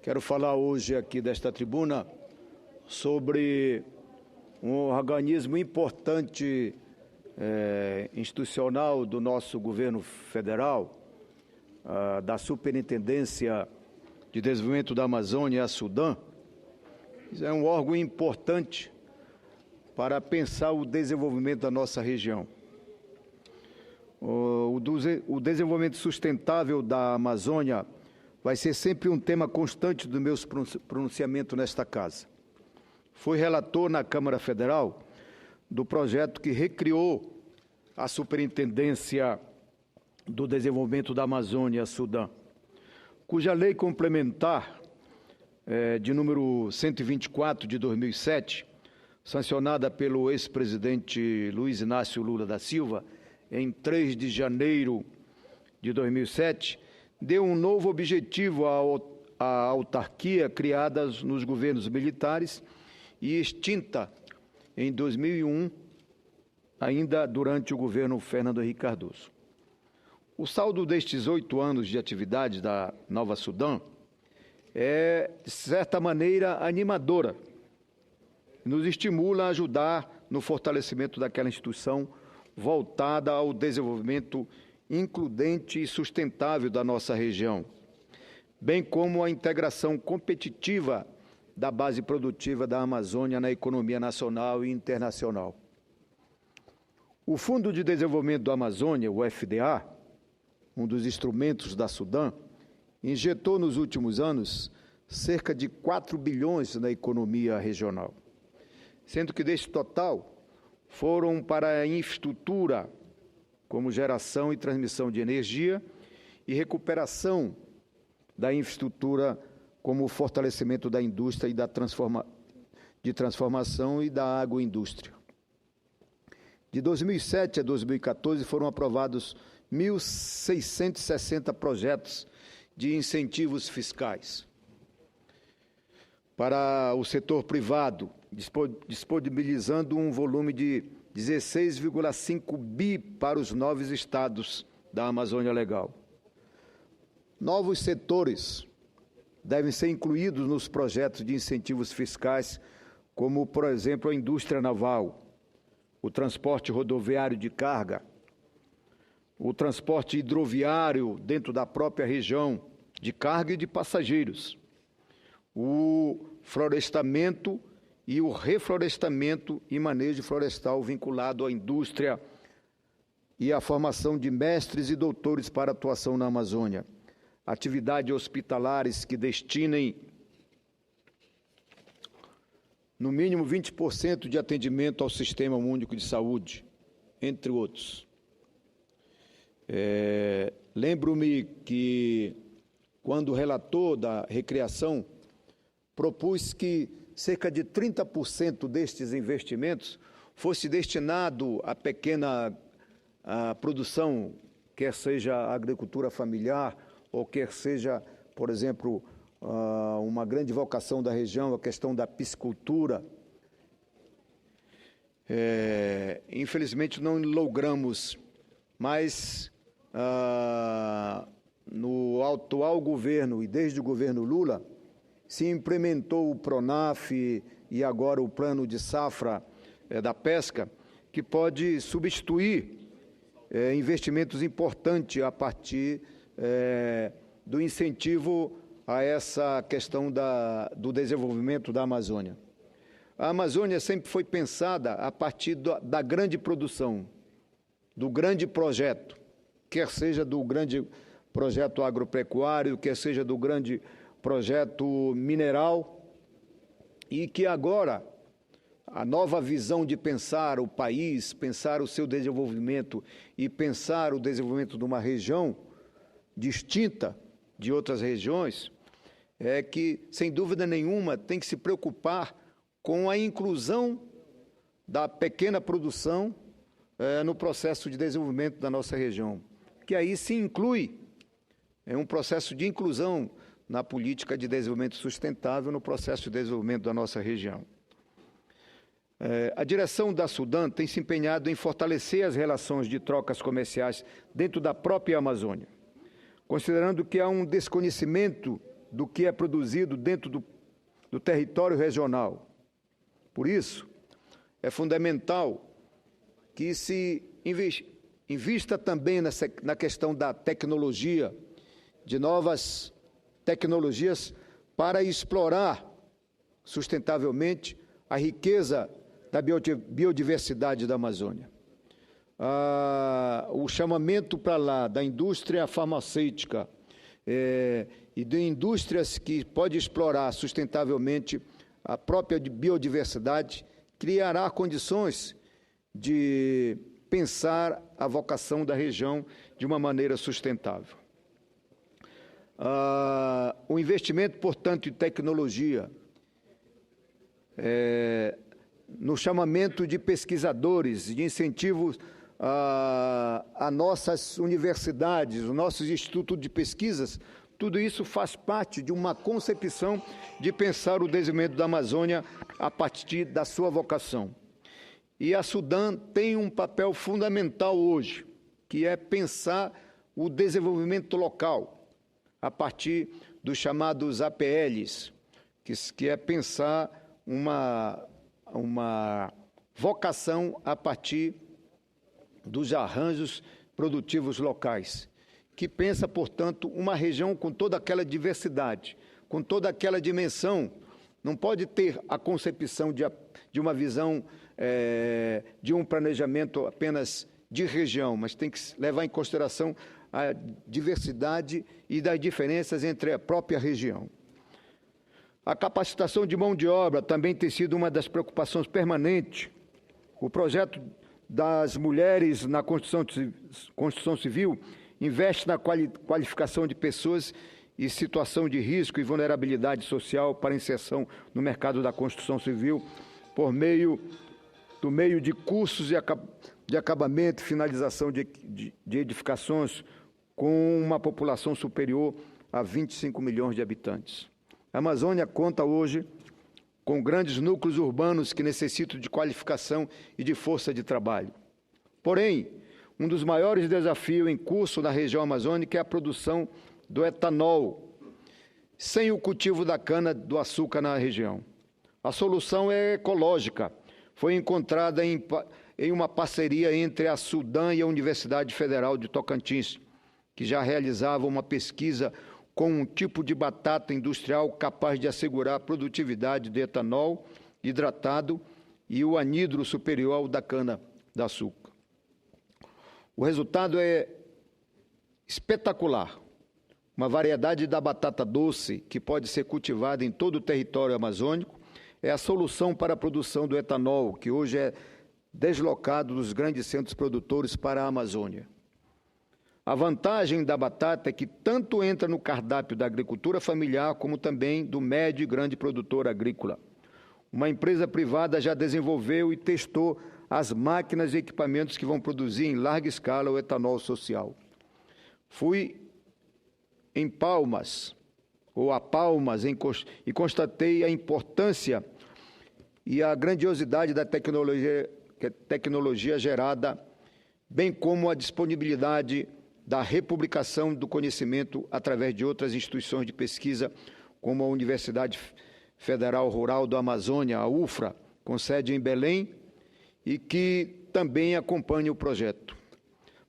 Quero falar hoje aqui desta tribuna sobre um organismo importante institucional do nosso governo federal, da Superintendência de Desenvolvimento da Amazônia, a SUDAM. É um órgão importante para pensar o desenvolvimento da nossa região. O desenvolvimento sustentável da Amazônia vai ser sempre um tema constante do meu pronunciamento nesta casa. Fui relator na Câmara Federal do projeto que recriou a Superintendência do Desenvolvimento da Amazônia, SUDAM, cuja lei complementar de número 124 de 2007, sancionada pelo ex-presidente Luiz Inácio Lula da Silva, em 3 de janeiro de 2007, deu um novo objetivo à autarquia criada nos governos militares e extinta em 2001, ainda durante o governo Fernando Henrique Cardoso. O saldo destes 8 anos de atividade da Nova SUDAM é, de certa maneira, animadora. Nos estimula a ajudar no fortalecimento daquela instituição voltada ao desenvolvimento includente e sustentável da nossa região, bem como a integração competitiva da base produtiva da Amazônia na economia nacional e internacional. O Fundo de Desenvolvimento da Amazônia, o FDA, um dos instrumentos da SUDAM, injetou nos últimos anos cerca de 4 bilhões na economia regional, sendo que deste total foram para a infraestrutura, como geração e transmissão de energia, e recuperação da infraestrutura, como o fortalecimento da indústria e da transformação e da agroindústria. De 2007 a 2014 foram aprovados 1.660 projetos de incentivos fiscais para o setor privado, disponibilizando um volume de 16,5 bi para os 9 estados da Amazônia Legal. Novos setores devem ser incluídos nos projetos de incentivos fiscais, como, por exemplo, a indústria naval, o transporte rodoviário de carga, o transporte hidroviário dentro da própria região de carga e de passageiros, o florestamento e o reflorestamento e manejo florestal vinculado à indústria e à formação de mestres e doutores para atuação na Amazônia, atividades hospitalares que destinem no mínimo 20% de atendimento ao Sistema Único de Saúde, entre outros. Lembro-me que, quando relator da recriação, propus que cerca de 30% destes investimentos fosse destinado à pequena produção, quer seja a agricultura familiar, ou quer seja, por exemplo, uma grande vocação da região, a questão da piscicultura. Infelizmente, não logramos, mas no atual governo e desde o governo Lula, se implementou o PRONAF e agora o Plano de Safra da Pesca, que pode substituir investimentos importantes a partir do incentivo a essa questão do desenvolvimento da Amazônia. A Amazônia sempre foi pensada a partir da grande produção, do grande projeto, quer seja do grande projeto agropecuário, quer seja do grande projeto mineral, e que agora a nova visão de pensar o país, pensar o seu desenvolvimento e pensar o desenvolvimento de uma região distinta de outras regiões, é que, sem dúvida nenhuma, tem que se preocupar com a inclusão da pequena produção no processo de desenvolvimento da nossa região, que aí se inclui um processo de inclusão na política de desenvolvimento sustentável, no processo de desenvolvimento da nossa região. A direção da SUDAM tem se empenhado em fortalecer as relações de trocas comerciais dentro da própria Amazônia, considerando que há um desconhecimento do que é produzido dentro do território regional. Por isso, é fundamental que se invista também na questão da tecnologia, de novas tecnologias para explorar sustentavelmente a riqueza da biodiversidade da Amazônia. O chamamento para lá da indústria farmacêutica e de indústrias que pode explorar sustentavelmente a própria biodiversidade criará condições de pensar a vocação da região de uma maneira sustentável. O investimento, portanto, em tecnologia, no chamamento de pesquisadores, de incentivos a nossas universidades, os nossos institutos de pesquisas, tudo isso faz parte de uma concepção de pensar o desenvolvimento da Amazônia a partir da sua vocação. E a Sudan tem um papel fundamental hoje, que é pensar o desenvolvimento local, a partir dos chamados APLs, que é pensar uma vocação a partir dos arranjos produtivos locais, que pensa, portanto, uma região com toda aquela diversidade, com toda aquela dimensão. Não pode ter a concepção de uma visão de um planejamento apenas de região, mas tem que levar em consideração a diversidade e das diferenças entre a própria região. A capacitação de mão de obra também tem sido uma das preocupações permanentes. O projeto das mulheres na construção civil investe na qualificação de pessoas em situação de risco e vulnerabilidade social para inserção no mercado da construção civil por meio de cursos de acabamento e finalização de edificações com uma população superior a 25 milhões de habitantes. A Amazônia conta hoje com grandes núcleos urbanos que necessitam de qualificação e de força de trabalho. Porém, um dos maiores desafios em curso na região amazônica é a produção do etanol, sem o cultivo da cana-do-açúcar na região. A solução é ecológica. Foi encontrada em uma parceria entre a Sudan e a Universidade Federal de Tocantins, que já realizava uma pesquisa com um tipo de batata industrial capaz de assegurar a produtividade de etanol hidratado e o anidro superior ao da cana-de-açúcar. O resultado é espetacular. Uma variedade da batata doce que pode ser cultivada em todo o território amazônico é a solução para a produção do etanol, que hoje é deslocado dos grandes centros produtores para a Amazônia. A vantagem da batata é que tanto entra no cardápio da agricultura familiar como também do médio e grande produtor agrícola. Uma empresa privada já desenvolveu e testou as máquinas e equipamentos que vão produzir em larga escala o etanol social. Fui em Palmas, e constatei a importância e a grandiosidade da tecnologia gerada, bem como a disponibilidade da republicação do conhecimento através de outras instituições de pesquisa, como a Universidade Federal Rural do Amazônia, a UFRA, com sede em Belém, e que também acompanha o projeto.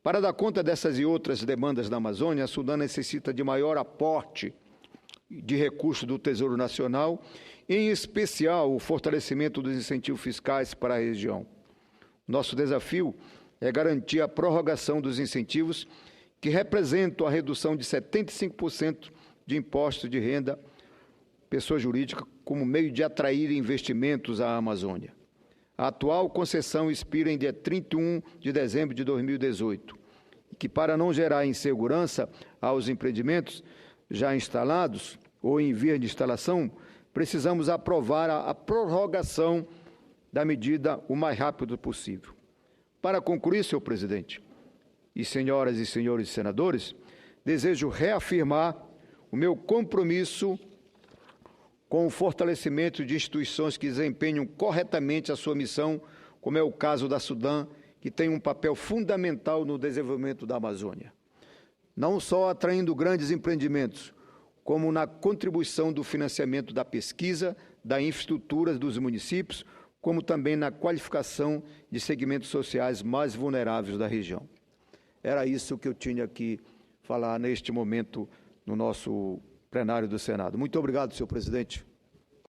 Para dar conta dessas e outras demandas da Amazônia, a Sudan necessita de maior aporte de recursos do Tesouro Nacional, em especial o fortalecimento dos incentivos fiscais para a região. Nosso desafio é garantir a prorrogação dos incentivos que representam a redução de 75% de imposto de renda pessoa jurídica como meio de atrair investimentos à Amazônia. A atual concessão expira em dia 31 de dezembro de 2018, que, para não gerar insegurança aos empreendimentos já instalados ou em vias de instalação, precisamos aprovar a prorrogação da medida o mais rápido possível. Para concluir, senhor presidente, e senhoras e senhores senadores, desejo reafirmar o meu compromisso com o fortalecimento de instituições que desempenham corretamente a sua missão, como é o caso da Sudan, que tem um papel fundamental no desenvolvimento da Amazônia. Não só atraindo grandes empreendimentos, como na contribuição do financiamento da pesquisa, da infraestrutura dos municípios, como também na qualificação de segmentos sociais mais vulneráveis da região. Era isso que eu tinha que falar neste momento no nosso plenário do Senado. Muito obrigado, senhor presidente.